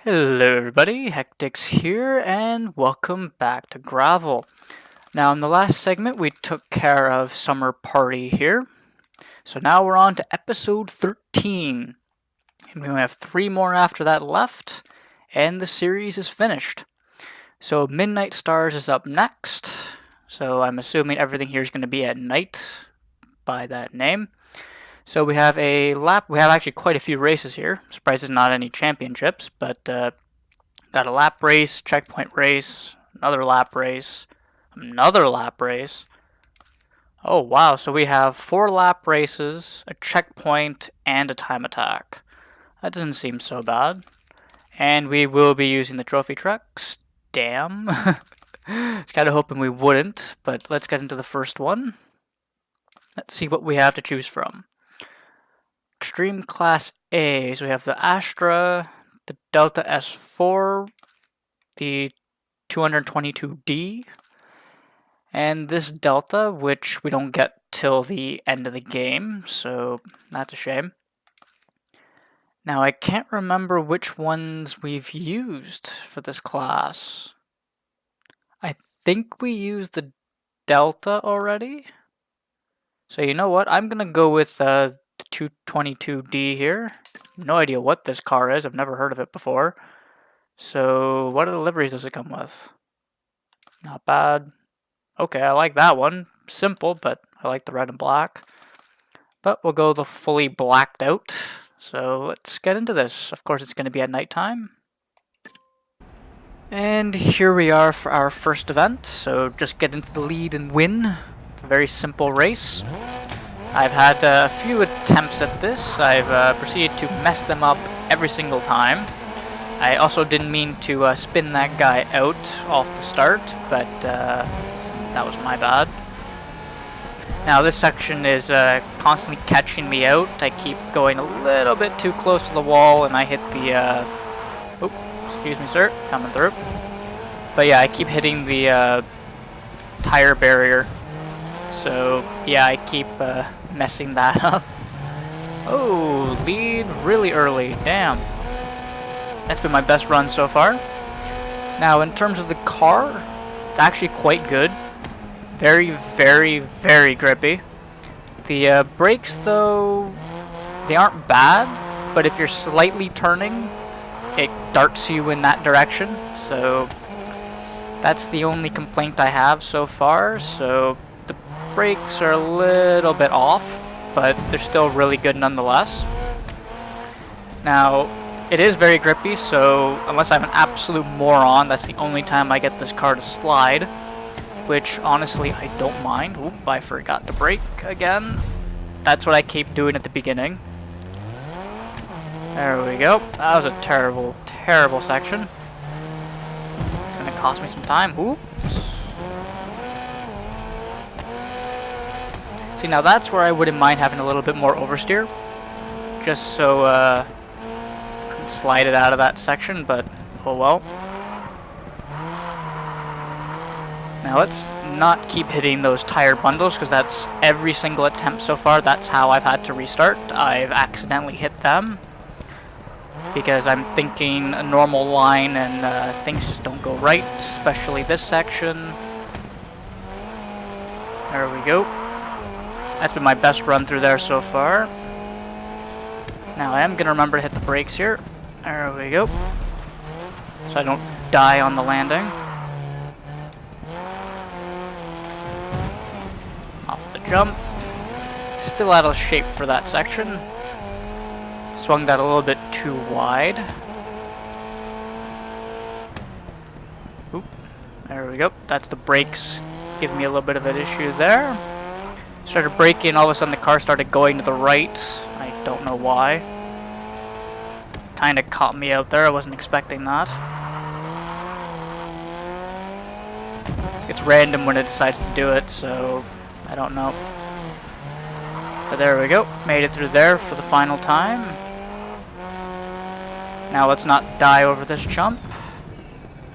Hello everybody, HectiX here, and welcome back to Gravel. Now in the last segment we took care of Summer Party here, so now we're on to episode 13. And we have 3 more after that left, and the series is finished. So Midnight Stars is up next, so I'm assuming everything here is going to be at night by that name. So we have actually quite a few races here. Surprised there's not any championships, but got a lap race, checkpoint race, another lap race, another lap race. Oh wow, so we have 4 lap races, a checkpoint, and a time attack. That doesn't seem so bad. And we will be using the trophy trucks. Damn. I was kind of hoping we wouldn't, but let's get into the first one. Let's see what we have to choose from. Extreme Class A, so we have the Astra, the Delta S4, the 222D, and this Delta, which we don't get till the end of the game, so that's a shame. Now I can't remember which ones we've used for this class. I think we used the Delta already. So you know what, I'm gonna go with the 222D here. No idea what this car is. I've never heard of it before. So what other liveries does it come with? Not bad. Okay, I like that one. Simple, but I like the red and black. But we'll go the fully blacked out. So let's get into this. Of course, it's going to be at nighttime. And here we are for our first event. So just get into the lead and win. It's a very simple race. I've had a few attempts at this. I've proceeded to mess them up every single time. I also didn't mean to spin that guy out off the start, but that was my bad. Now this section is constantly catching me out. I keep going a little bit too close to the wall and I hit the... excuse me sir, coming through. But yeah, I keep hitting the tire barrier. So yeah, I keep messing that up. Oh, lead really early. Damn. That's been my best run so far. Now, in terms of the car, it's actually quite good. Very, very, very grippy. The brakes, though, they aren't bad, but if you're slightly turning, it darts you in that direction. So that's the only complaint I have so far. So the brakes are a little bit off, but they're still really good nonetheless. Now, it is very grippy, so unless I'm an absolute moron, that's the only time I get this car to slide, which honestly I don't mind. Oop, I forgot to brake again. That's what I keep doing at the beginning. There we go. That was a terrible, terrible section. It's gonna cost me some time. Oops. See, now that's where I wouldn't mind having a little bit more oversteer, just so I can slide it out of that section, but oh well. Now let's not keep hitting those tire bundles, because that's every single attempt so far. That's how I've had to restart. I've accidentally hit them because I'm thinking a normal line and things just don't go right, especially this section. There we go. That's been my best run through there so far. Now I am going to remember to hit the brakes here. There we go. So I don't die on the landing. Off the jump. Still out of shape for that section. Swung that a little bit too wide. Oop. There we go. That's the brakes giving me a little bit of an issue there. Started braking, all of a sudden the car started going to the right. I don't know why. Kind of caught me out there, I wasn't expecting that. It's random when it decides to do it, so I don't know. But there we go, made it through there for the final time. Now let's not die over this jump.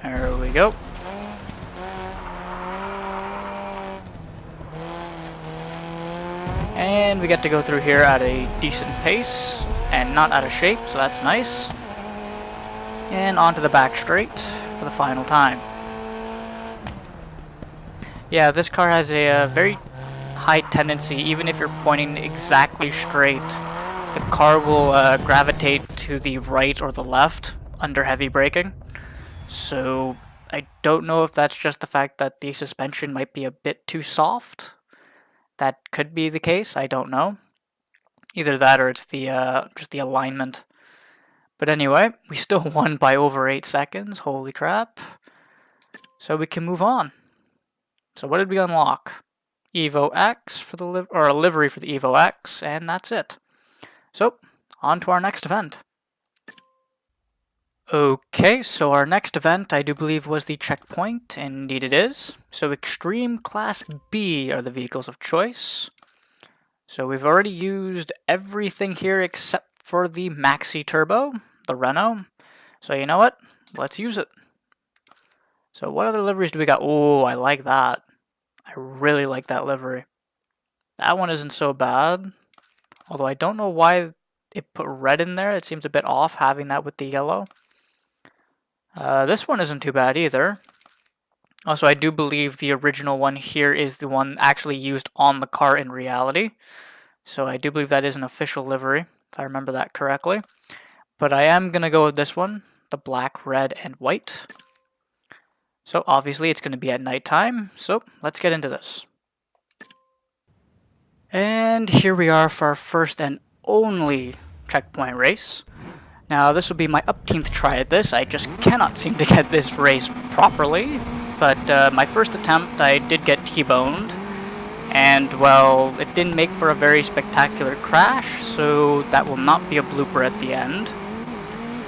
There we go. And we get to go through here at a decent pace and not out of shape, so that's nice. and onto the back straight for the final time. Yeah, this car has a very high tendency, even if you're pointing exactly straight, the car will gravitate to the right or the left under heavy braking. So I don't know if that's just the fact that the suspension might be a bit too soft. That could be the case, I don't know. Either that or it's the just the alignment. But anyway, we still won by over 8 seconds, holy crap. So we can move on. So what did we unlock? Evo X for the or a livery for the Evo X, and that's it. So, on to our next event. Okay, so our next event I do believe was the checkpoint, indeed it is. So Extreme Class B are the vehicles of choice. So we've already used everything here except for the Maxi Turbo, the Renault. So you know what? Let's use it. So what other liveries do we got? Oh, I like that. I really like that livery. That one isn't so bad. Although I don't know why it put red in there. It seems a bit off having that with the yellow. This one isn't too bad either. Also, I do believe the original one here is the one actually used on the car in reality. So I do believe that is an official livery, if I remember that correctly. But I am going to go with this one, the black, red, and white. So obviously it's going to be at nighttime, so let's get into this. And here we are for our first and only checkpoint race. Now this will be my upteenth try at this. I just cannot seem to get this race properly. But my first attempt I did get T-boned. And well, it didn't make for a very spectacular crash, so that will not be a blooper at the end.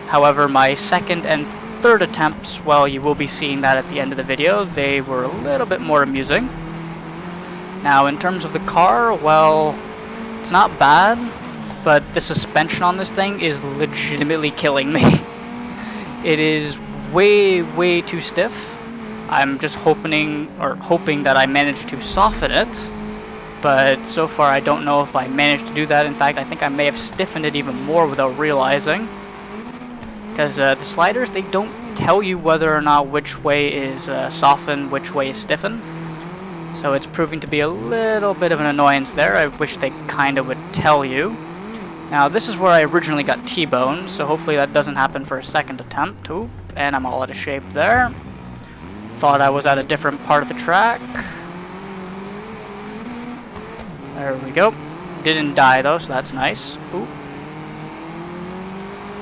However, my second and third attempts, well, you will be seeing that at the end of the video. They were a little bit more amusing. Now, in terms of the car, well, it's not bad, but the suspension on this thing is legitimately killing me. It is way too stiff. I'm just hoping that I managed to soften it, but so far I don't know if I managed to do that. In fact, I think I may have stiffened it even more without realizing. Because the sliders, they don't tell you whether or not which way is softened, which way is stiffened. So it's proving to be a little bit of an annoyance there. I wish they kind of would tell you. Now this is where I originally got T-boned, so hopefully that doesn't happen for a second attempt. Oop, and I'm all out of shape there. Thought I was at a different part of the track. There we go. Didn't die though, so that's nice. Oop.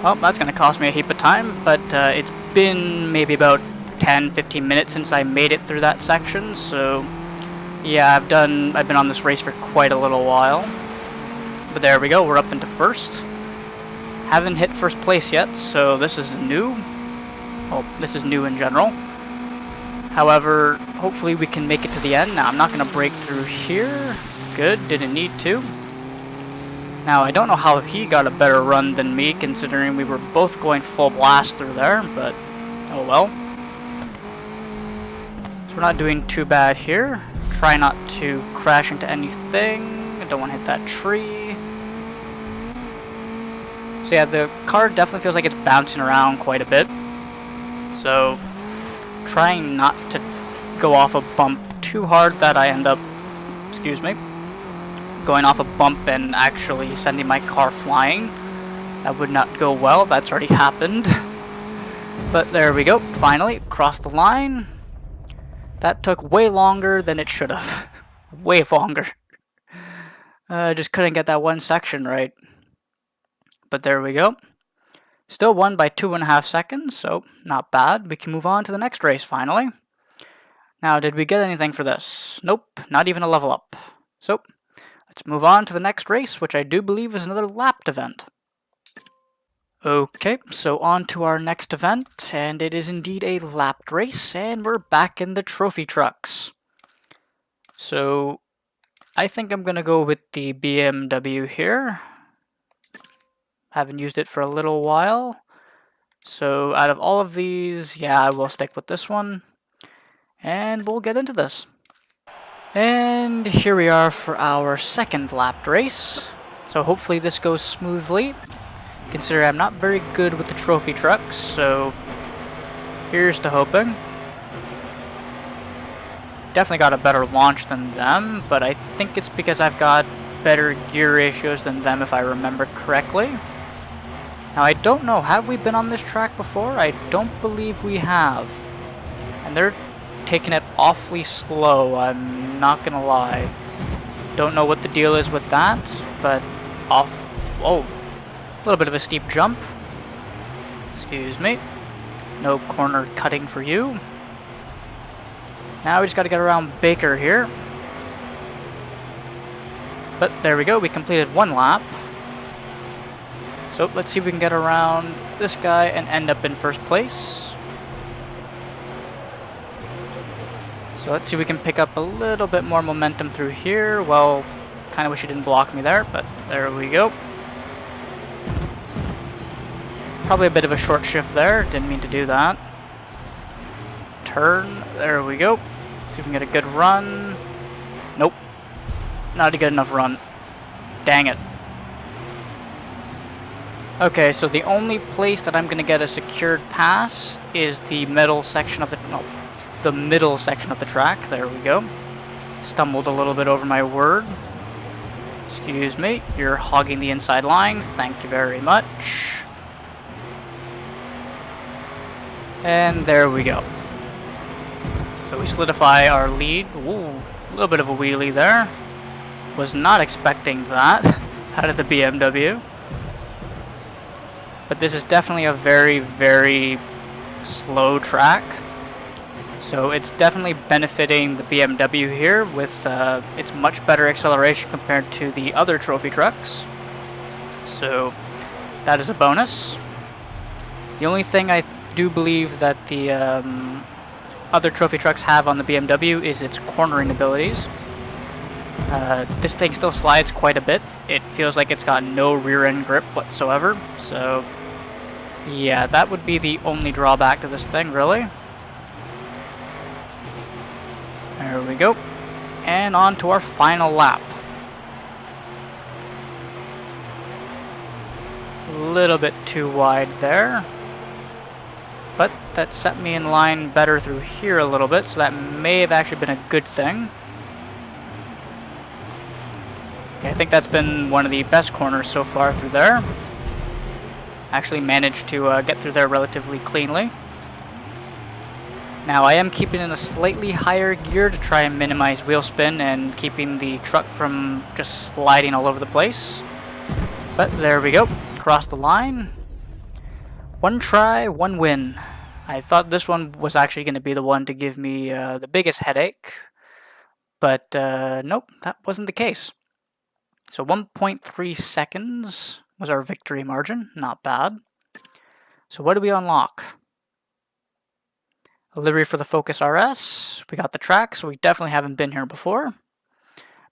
Well, that's going to cost me a heap of time, but it's been maybe about 10-15 minutes since I made it through that section, so yeah, I've been on this race for quite a little while. But there we go, we're up into first. Haven't hit first place yet, so this is new. Well, this is new in general. However, hopefully we can make it to the end. Now, I'm not going to break through here. Good, didn't need to. Now, I don't know how he got a better run than me, considering we were both going full blast through there, but oh well. So we're not doing too bad here. Try not to crash into anything. I don't want to hit that tree. So yeah, the car definitely feels like it's bouncing around quite a bit. So, trying not to go off a bump too hard that I end up, going off a bump and actually sending my car flying. That would not go well. That's already happened. But there we go. Finally, crossed the line. That took way longer than it should have. Way longer. Just couldn't get that one section right. But there we go. Still won by 2.5 seconds, so not bad. We can move on to the next race finally. Now, did we get anything for this? Nope, not even a level up. So, let's move on to the next race, which I do believe is another lapped event. Okay, so on to our next event, and it is indeed a lapped race, and we're back in the trophy trucks. So, I think I'm going to go with the BMW here. Haven't used it for a little while. So, out of all of these, yeah, I will stick with this one. And we'll get into this. And here we are for our second lapped race. So hopefully this goes smoothly. considering I'm not very good with the trophy trucks, so here's to hoping. Definitely got a better launch than them, but I think it's because I've got better gear ratios than them if I remember correctly. Now I don't know, have we been on this track before? I don't believe we have. And they're taking it awfully slow, I'm not gonna lie. Don't know what the deal is with that, but off. Whoa. A little bit of a steep jump. Excuse me. No corner cutting for you. Now we just got to get around Baker here. But there we go, we completed one lap. So let's see if we can get around this guy and end up in first place. So let's see if we can pick up a little bit more momentum through here. Well, kind of wish you didn't block me there, but there we go. Probably a bit of a short shift there, didn't mean to do that. Turn, there we go. See if we can get a good run. Nope, not a good enough run. Dang it. Okay, so the only place that I'm gonna get a secured pass is the middle section of the middle section of the track. There we go. Stumbled a little bit over my word. Excuse me, you're hogging the inside line. Thank you very much. And there we go. So we solidify our lead. Ooh, a little bit of a wheelie there. Was not expecting that out of the BMW. But this is definitely a very, very slow track. So it's definitely benefiting the BMW here with its much better acceleration compared to the other trophy trucks. So that is a bonus. The only thing I do believe that the other trophy trucks have on the BMW is its cornering abilities. This thing still slides quite a bit. It feels like it's got no rear end grip whatsoever. So yeah, that would be the only drawback to this thing, really. There we go. And on to our final lap. A little bit too wide there. But that set me in line better through here a little bit, so that may have actually been a good thing. Okay, I think that's been one of the best corners so far through there. Actually managed to get through there relatively cleanly. Now I am keeping in a slightly higher gear to try and minimize wheel spin and keeping the truck from just sliding all over the place. But there we go, cross the line. One try, one win. I thought this one was actually going to be the one to give me the biggest headache, but nope, that wasn't the case. So 1.3 seconds was our victory margin, not bad. So what do we unlock? A livery for the Focus RS. We got the track, so we definitely haven't been here before.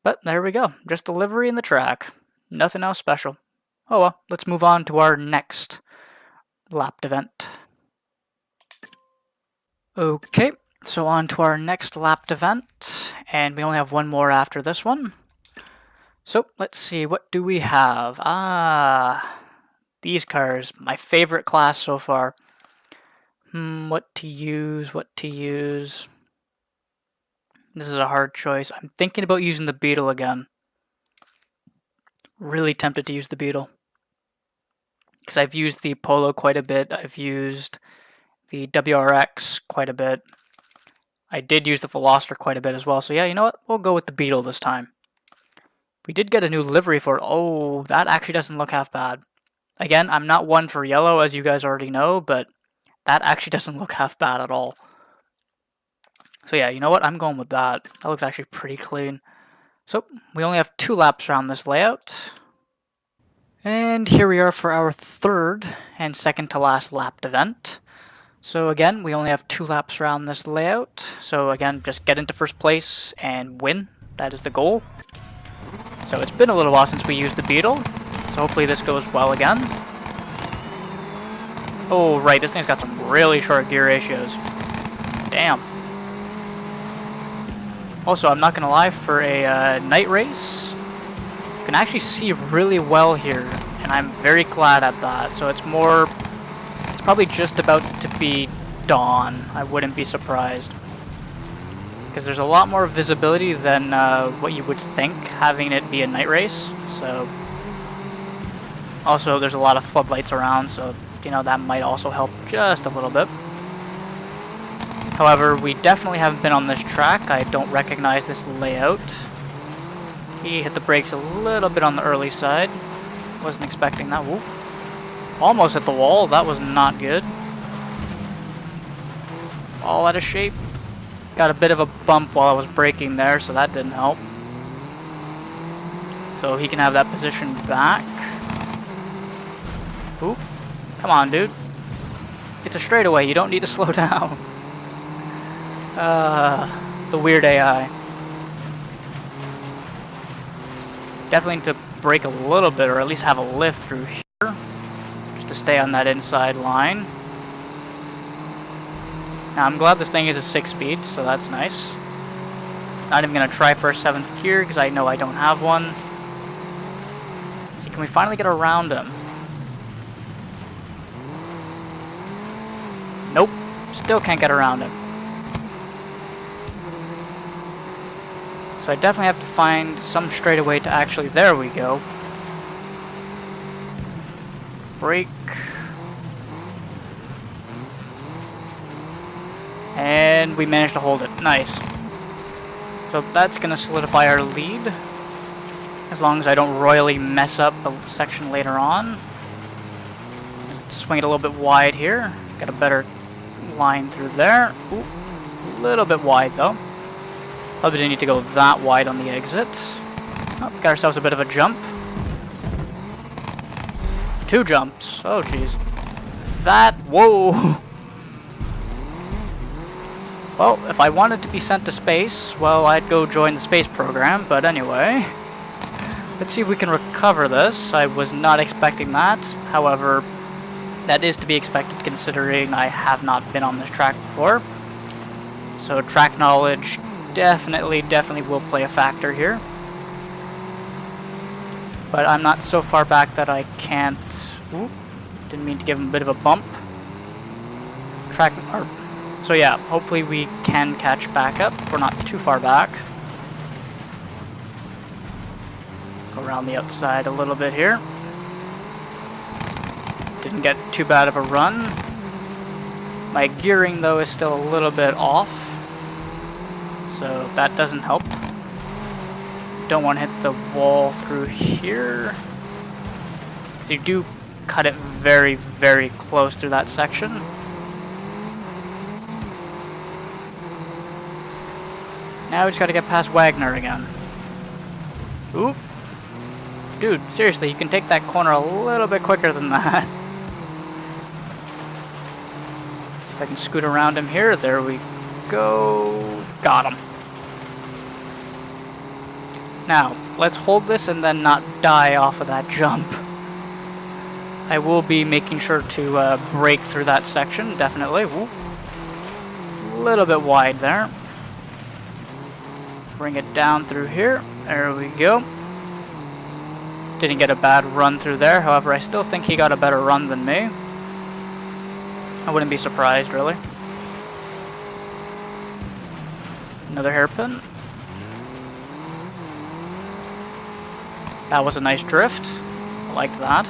But there we go, just the livery and the track. Nothing else special. Oh well, let's move on to our next lapped event. Okay, so on to our next lapped event, and we only have one more after this one. So let's see, what do we have? These cars, my favorite class so far. What to use, what to use. This is a hard choice. I'm thinking about using the Beetle again. Really tempted to use the Beetle. Because I've used the Polo quite a bit. I've used the WRX quite a bit. I did use the Veloster quite a bit as well. So yeah, you know what? We'll go with the Beetle this time. We did get a new livery for it. Oh, that actually doesn't look half bad. Again, I'm not one for yellow, as you guys already know, but that actually doesn't look half bad at all. So yeah, you know what? I'm going with that. That looks actually pretty clean. So we only have 2 laps around this layout. And here we are for our third and second to last lapped event. So again, we only have 2 laps around this layout. So again, just get into first place and win. That is the goal. So it's been a little while since we used the Beetle. So hopefully this goes well again. Oh, right, this thing's got some really short gear ratios. Damn. Also, I'm not going to lie, for a night race, you can actually see really well here. and I'm very glad at that. So it's probably just about to be dawn. I wouldn't be surprised. Because there's a lot more visibility than what you would think, having it be a night race. So, also there's a lot of floodlights around, so you know that might also help just a little bit. However, we definitely haven't been on this track. I don't recognize this layout. He hit the brakes a little bit on the early side. Wasn't expecting that. Whoop. Almost hit the wall. That was not good. All out of shape. Got a bit of a bump while I was braking there, so that didn't help. So he can have that position back. Oop. Come on, dude. It's a straightaway. You don't need to slow down. The weird AI. Definitely need to brake a little bit, or at least have a lift through here, just to stay on that inside line. Now, I'm glad this thing is a 6-speed, so that's nice. Not even going to try for a 7th gear, because I know I don't have one. Let's see, can we finally get around him? Nope, still can't get around him. So I definitely have to find some straightaway to actually... There we go. Brake. And we managed to hold it. Nice. So that's going to solidify our lead. As long as I don't royally mess up a section later on. Swing it a little bit wide here. Got a better line through there. Ooh, a little bit wide though. Probably didn't need to go that wide on the exit. Oh, got ourselves a bit of a jump. 2 jumps. Oh, jeez. That... Whoa! Well, if I wanted to be sent to space, well, I'd go join the space program, but anyway. Let's see if we can recover this. I was not expecting that. However, that is to be expected considering I have not been on this track before. So track knowledge definitely will play a factor here. But I'm not so far back that I can't... Ooh, didn't mean to give him a bit of a bump. So yeah, hopefully we can catch back up. We're not too far back. Go around the outside a little bit here. Didn't get too bad of a run. My gearing though is still a little bit off, so that doesn't help. Don't want to hit the wall through here. So you do cut it very close through that section. Now we just gotta get past Wagner again. Oop. Dude, seriously, you can take that corner a little bit quicker than that. See if I can scoot around him here. There we go. Got him. Now, let's hold this and then not die off of that jump. I will be making sure to brake through that section, definitely. Whoop. A little bit wide there. Bring it down through here. There we go. Didn't get a bad run through there. However, I still think he got a better run than me. I wouldn't be surprised, really. Another hairpin. That was a nice drift. I like that.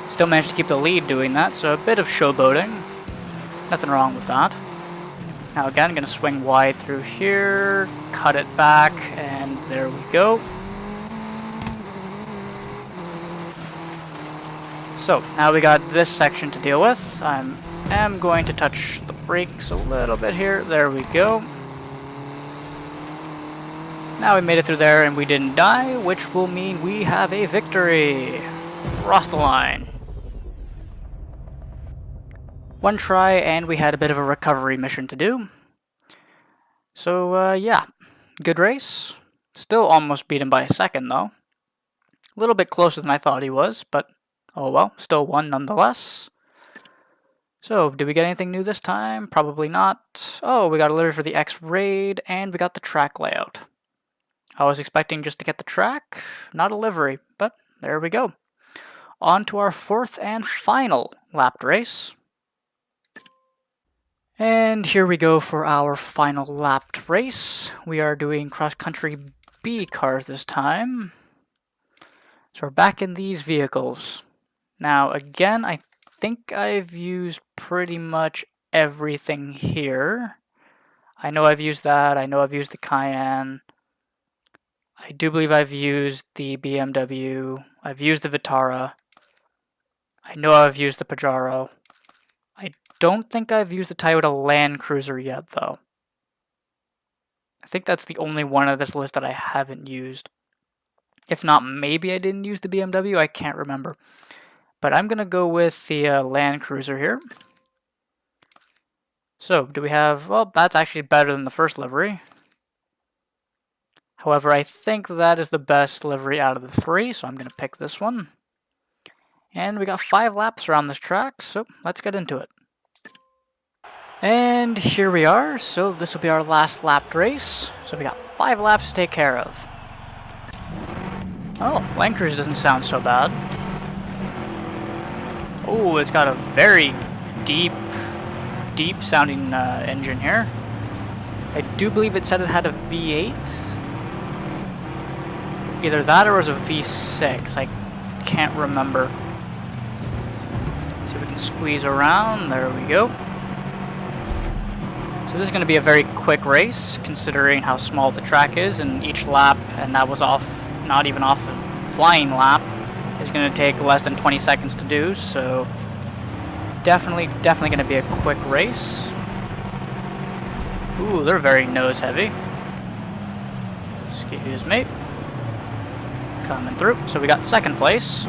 Still managed to keep the lead doing that, so a bit of showboating. Nothing wrong with that. Now again, I'm going to swing wide through here, cut it back, and there we go. So, now we got this section to deal with. I am going to touch the brakes a little bit here. There we go. Now we made it through there and we didn't die, which will mean we have a victory. Cross the line. One try, and we had a bit of a recovery mission to do. So, yeah, good race. Still almost beat him by a second, though. A little bit closer than I thought he was, but oh well, still won nonetheless. So, did we get anything new this time? Probably not. Oh, we got a livery for the X-Raid, and we got the track layout. I was expecting just to get the track, not a livery, but there we go. On to our fourth and final lapped race. And here we go for our final lapped race. We are doing cross-country B cars this time. So we're back in these vehicles. Now again, I think I've used pretty much everything here. I know I've used that, I know I've used the Cayenne. I do believe I've used the BMW, I've used the Vitara. I know I've used the Pajero. I don't think I've used the Toyota Land Cruiser yet, though. I think that's the only one of this list that I haven't used. If not, maybe I didn't use the BMW, I can't remember. But I'm going to go with the Land Cruiser here. So, do we have... well, that's actually better than the first livery. However, I think that is the best livery out of the three, so I'm going to pick this one. And we got 5 laps around this track, so let's get into it. And here we are, so this will be our last lapped race. So we got 5 laps to take care of. Oh, Land Cruiser doesn't sound so bad. Oh, it's got a very deep sounding engine here. I do believe it said it had a V8. Either that or it was a V6, I can't remember. See if we can squeeze around, there we go. So this is going to be a very quick race, considering how small the track is, and each lap, and that was off, not even off a flying lap, is going to take less than 20 seconds to do, so definitely going to be a quick race. Ooh, they're very nose heavy. Excuse me. Coming through. So we got second place.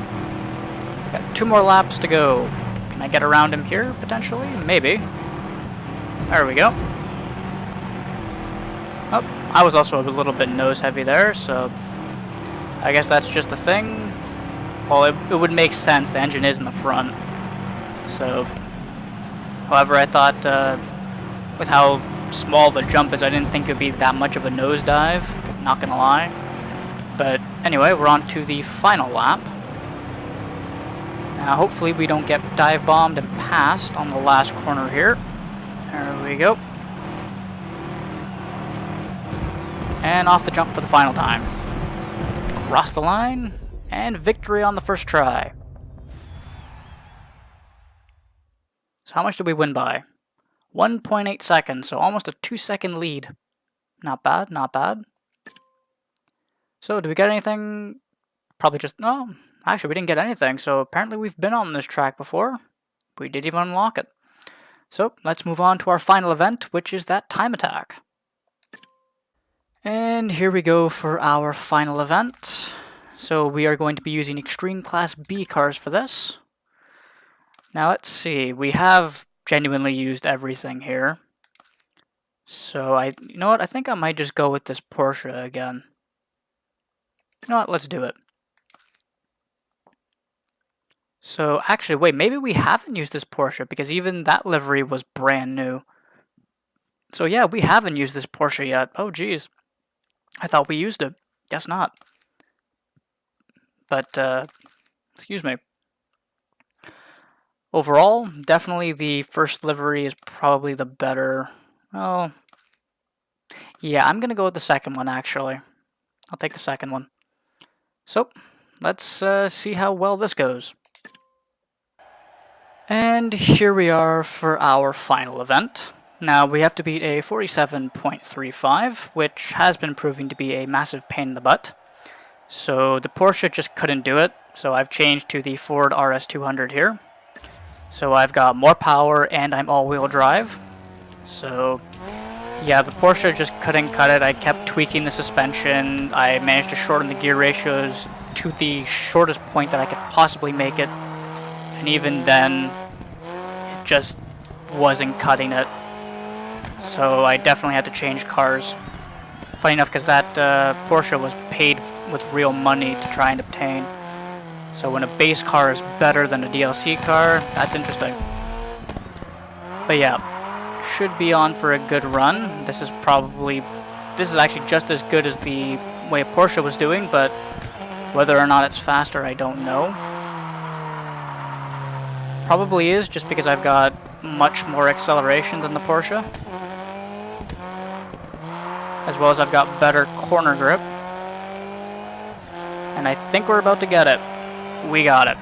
Got 2 more laps to go. Can I get around him here, potentially? Maybe. There we go. Oh, I was also a little bit nose heavy there, so I guess that's just the thing. Well, it would make sense. The engine is in the front. So, however, I thought with how small the jump is, I didn't think it would be that much of a nosedive. Not gonna lie. But anyway, we're on to the final lap. Now, hopefully we don't get dive bombed and passed on the last corner here. There we go. And off the jump for the final time. Cross the line, and victory on the first try. So how much did we win by? 1.8 seconds, so almost a 2-second lead. Not bad, not bad. So, did we get anything? Probably just... no, actually we didn't get anything, so apparently we've been on this track before. We didn't even unlock it. So, let's move on to our final event, which is that time attack. And here we go for our final event. So, we are going to be using Extreme Class B cars for this. Now, let's see. We have genuinely used everything here. So, you know what? I think I might just go with this Porsche again. You know what, let's do it. So, actually, wait, maybe we haven't used this Porsche, because even that livery was brand new. So yeah, we haven't used this Porsche yet. Oh, geez. I thought we used it. Guess not. But, excuse me. Overall, definitely the first livery is probably the better... oh, yeah, I'm going to go with the second one, actually. I'll take the second one. So, let's see how well this goes. And here we are for our final event. Now, we have to beat a 47.35, which has been proving to be a massive pain in the butt. So, the Porsche just couldn't do it, so I've changed to the Ford RS200 here. So, I've got more power and I'm all-wheel drive. So, yeah, the Porsche just couldn't cut it. I kept tweaking the suspension. I managed to shorten the gear ratios to the shortest point that I could possibly make it. And even then, it just wasn't cutting it. So I definitely had to change cars. Funny enough, because that Porsche was paid with real money to try and obtain. So when a base car is better than a DLC car, that's interesting. But yeah, should be on for a good run. This is actually just as good as the way Porsche was doing, but whether or not it's faster, I don't know. Probably is, just because I've got much more acceleration than the Porsche. As well as I've got better corner grip. And I think we're about to get it. We got it.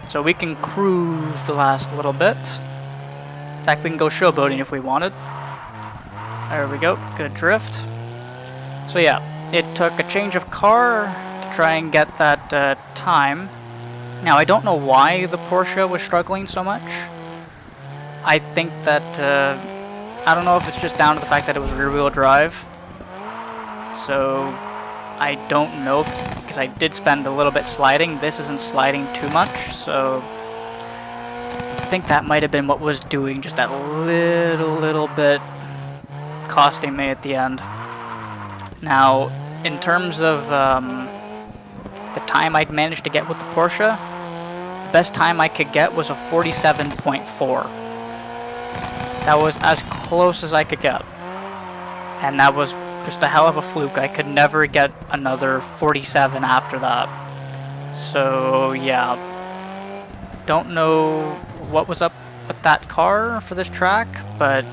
So we can cruise the last little bit. In fact, we can go showboating if we wanted. There we go, good drift. So yeah, it took a change of car to try and get that time. Now I don't know why the Porsche was struggling so much. I think that, I don't know if it's just down to the fact that it was rear wheel drive. So I don't know, because I did spend a little bit sliding. This isn't sliding too much, so I think that might have been what was doing just that little bit, costing me at the end. Now, in terms of the time I'd managed to get with the Porsche, the best time I could get was a 47.4. That was as close as I could get. And that was just a hell of a fluke. I could never get another 47 after that. So, yeah. Don't know what was up with that car for this track, but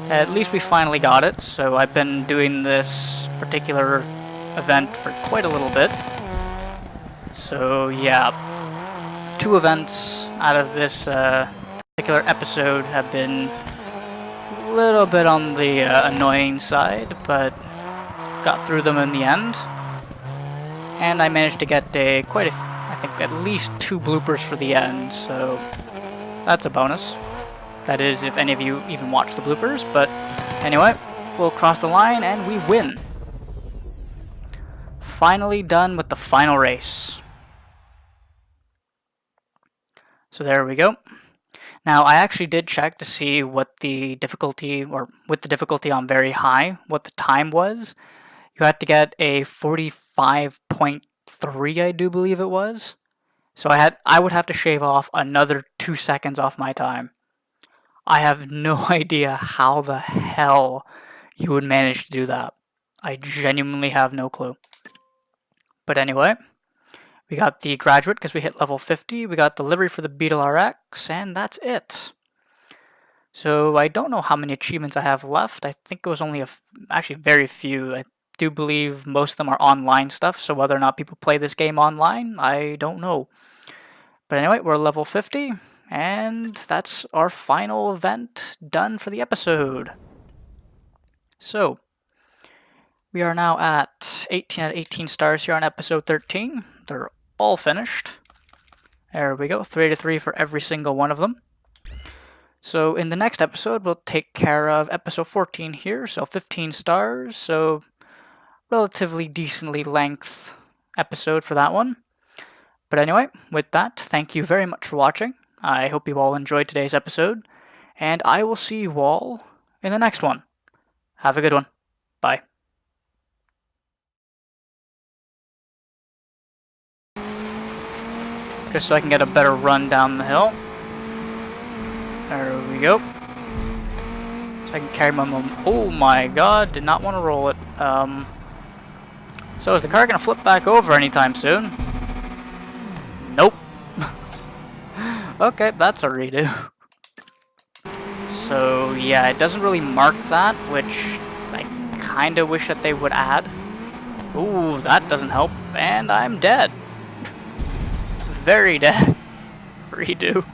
at least we finally got it. So I've been doing this particular event for quite a little bit. So yeah, 2 events out of this particular episode have been a little bit on the annoying side, but got through them in the end. And I managed to get I think at least 2 bloopers for the end, so that's a bonus. That is, if any of you even watch the bloopers, but anyway, we'll cross the line and we win. Finally done with the final race. So there we go. Now, I actually did check to see what the difficulty, or with the difficulty on very high, what the time was. You had to get a 45.3, I do believe it was. So I would have to shave off another 2 seconds off my time. I have no idea how the hell you would manage to do that. I genuinely have no clue. But anyway, we got the graduate because we hit level 50. We got the livery for the Beetle RX, and that's it. So I don't know how many achievements I have left. I think it was only actually very few. I do believe most of them are online stuff, so whether or not people play this game online, I don't know. But anyway, we're level 50. And that's our final event done for the episode. So, we are now at 18 out of 18 stars here on episode 13. They're all finished. There we go, 3 out of 3 for every single one of them. So, in the next episode, we'll take care of episode 14 here, so 15 stars. So, relatively decently length episode for that one. But anyway, with that, thank you very much for watching. I hope you all enjoyed today's episode, and I will see you all in the next one. Have a good one. Bye. Just so I can get a better run down the hill. There we go. So I can carry my momentum. Oh my god, did not want to roll it. So is the car going to flip back over anytime soon? Nope. Okay, that's a redo. So yeah, it doesn't really mark that, which I kinda wish that they would add. Ooh, that doesn't help, and I'm dead. Very dead. Redo.